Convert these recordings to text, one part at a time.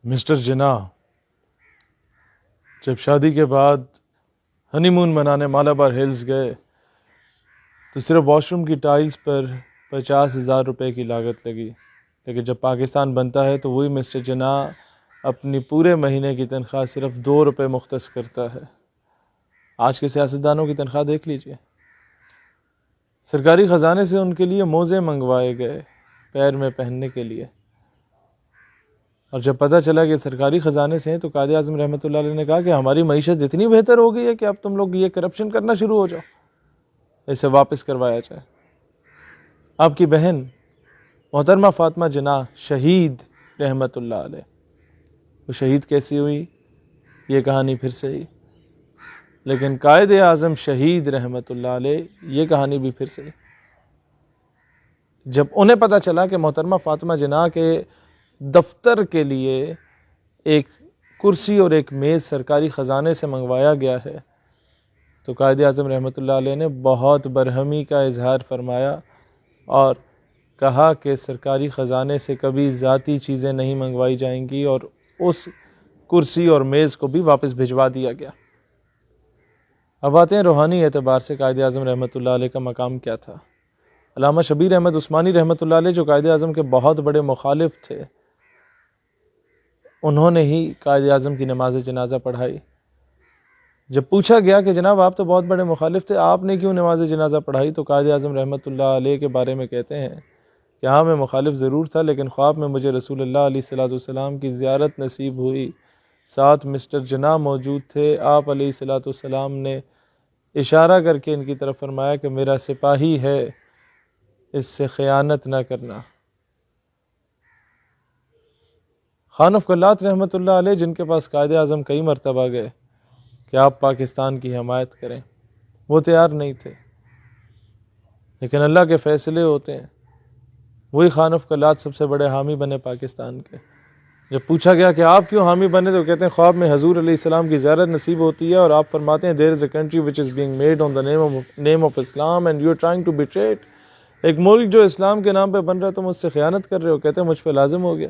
Mister جناح جب شادی کے بعد ہنی مون منانے مالابار ہلز گئے تو صرف واش روم کی ٹائلز پر 50,000 روپے کی لاگت لگی، لیکن جب پاکستان بنتا ہے تو وہی مسٹر جناح اپنی پورے مہینے کی تنخواہ صرف 2 روپے مختص کرتا ہے۔ آج کے سیاستدانوں کی تنخواہ دیکھ لیجئے، سرکاری خزانے سے ان کے لیے موزے منگوائے گئے پیر میں پہننے کے لیے، اور جب پتہ چلا کہ سرکاری خزانے سے ہیں تو قائد اعظم رحمۃ اللہ علیہ نے کہا کہ ہماری معیشت اتنی بہتر ہو گئی ہے کہ اب تم لوگ یہ کرپشن کرنا شروع ہو جاؤ، اسے واپس کروایا جائے۔ آپ کی بہن محترمہ فاطمہ جناح شہید رحمۃ اللہ علیہ، وہ شہید کیسی ہوئی یہ کہانی پھر سے ہی، لیکن قائد اعظم شہید رحمۃ اللہ علیہ یہ کہانی بھی پھر سے ہی۔ جب انہیں پتہ چلا کہ محترمہ فاطمہ جناح کے دفتر کے لیے ایک کرسی اور ایک میز سرکاری خزانے سے منگوایا گیا ہے تو قائد اعظم رحمۃ اللہ علیہ نے بہت برہمی کا اظہار فرمایا اور کہا کہ سرکاری خزانے سے کبھی ذاتی چیزیں نہیں منگوائی جائیں گی، اور اس کرسی اور میز کو بھی واپس بھجوا دیا گیا۔ اب آتے ہیں روحانی اعتبار سے قائد اعظم رحمۃ اللہ علیہ کا مقام کیا تھا۔ علامہ شبیر احمد عثمانی رحمۃ اللہ علیہ جو قائد اعظم کے بہت بڑے مخالف تھے، انہوں نے ہی قائد اعظم کی نماز جنازہ پڑھائی۔ جب پوچھا گیا کہ جناب آپ تو بہت بڑے مخالف تھے، آپ نے کیوں نماز جنازہ پڑھائی، تو قائد اعظم رحمۃ اللہ علیہ کے بارے میں کہتے ہیں کہ ہاں میں مخالف ضرور تھا، لیکن خواب میں مجھے رسول اللہ علیہ السلام کی زیارت نصیب ہوئی، ساتھ مسٹر جناح موجود تھے، آپ علیہ السلام نے اشارہ کر کے ان کی طرف فرمایا کہ میرا سپاہی ہے، اس سے خیانت نہ کرنا۔ خان آف قلات رحمۃ اللہ علیہ جن کے پاس قائد اعظم کئی مرتبہ گئے کہ آپ پاکستان کی حمایت کریں، وہ تیار نہیں تھے، لیکن اللہ کے فیصلے ہوتے ہیں۔ وہی خان آف قلات سب سے بڑے حامی بنے پاکستان کے۔ جب پوچھا گیا کہ آپ کیوں حامی بنے تو کہتے ہیں خواب میں حضور علیہ السلام کی زیارت نصیب ہوتی ہے اور آپ فرماتے ہیں there is a country which is being made on the name of Islam and you're trying to betray it۔ ایک ملک جو اسلام کے نام پہ بن رہا ہے تم اس سے خیانت کر رہے ہو۔ کہتے ہیں مجھ پہ لازم ہو گیا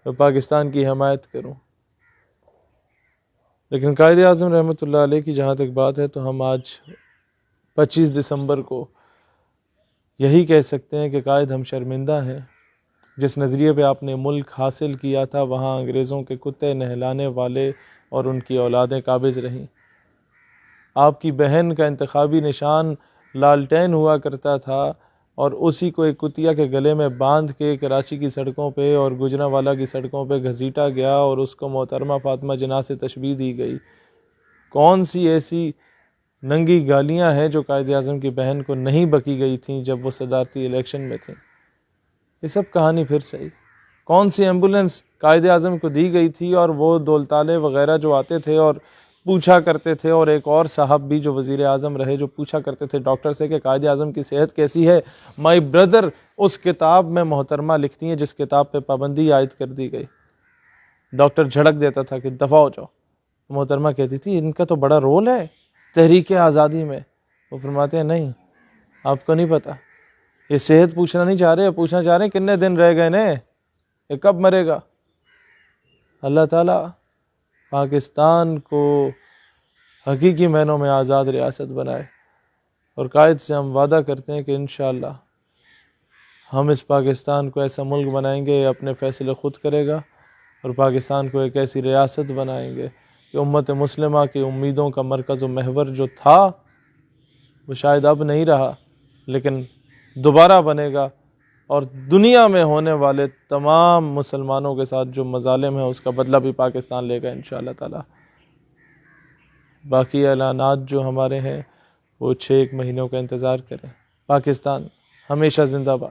میں پاکستان کی حمایت کروں۔ لیکن قائد اعظم رحمۃ اللہ علیہ کی جہاں تک بات ہے تو ہم آج 25 دسمبر کو یہی کہہ سکتے ہیں کہ قائد ہم شرمندہ ہیں۔ جس نظریے پہ آپ نے ملک حاصل کیا تھا وہاں انگریزوں کے کتے نہلانے والے اور ان کی اولادیں قابض رہیں۔ آپ کی بہن کا انتخابی نشان لالٹین ہوا کرتا تھا اور اسی کو ایک کتیا کے گلے میں باندھ کے کراچی کی سڑکوں پہ اور گجرانوالہ کی سڑکوں پہ گھسیٹا گیا اور اس کو محترمہ فاطمہ جناح سے تشبیہ دی گئی۔ کون سی ایسی ننگی گالیاں ہیں جو قائد اعظم کی بہن کو نہیں بکی گئی تھیں جب وہ صدارتی الیکشن میں تھیں؟ یہ سب کہانی پھر سے ہی۔ کون سی ایمبولنس قائد اعظم کو دی گئی تھی اور وہ دولتالے وغیرہ جو آتے تھے اور پوچھا کرتے تھے، اور ایک اور صاحب بھی جو وزیر اعظم رہے جو پوچھا کرتے تھے ڈاکٹر سے کہ قائد اعظم کی صحت کیسی ہے، مائی بردر اس کتاب میں محترمہ لکھتی ہیں جس کتاب پہ پابندی عائد کر دی گئی۔ ڈاکٹر جھڑک دیتا تھا کہ دفع ہو جاؤ، محترمہ کہتی تھی ان کا تو بڑا رول ہے تحریک آزادی میں۔ وہ فرماتے ہیں نہیں، آپ کو نہیں پتہ، یہ صحت پوچھنا نہیں چاہ رہے، پوچھنا چاہ رہے ہیں کتنے دن رہ گئے نے، یہ کب مرے گا۔ اللہ تعالیٰ پاکستان کو حقیقی معنوں میں آزاد ریاست بنائے، اور قائد سے ہم وعدہ کرتے ہیں کہ انشاءاللہ ہم اس پاکستان کو ایسا ملک بنائیں گے، یہ اپنے فیصلے خود کرے گا، اور پاکستان کو ایک ایسی ریاست بنائیں گے کہ امت مسلمہ کی امیدوں کا مرکز و محور جو تھا وہ شاید اب نہیں رہا، لیکن دوبارہ بنے گا، اور دنیا میں ہونے والے تمام مسلمانوں کے ساتھ جو مظالم ہیں اس کا بدلہ بھی پاکستان لے گا انشاءاللہ تعالی۔ باقی اعلانات جو ہمارے ہیں وہ 6 مہینوں کا انتظار کریں۔ پاکستان ہمیشہ زندہ باد۔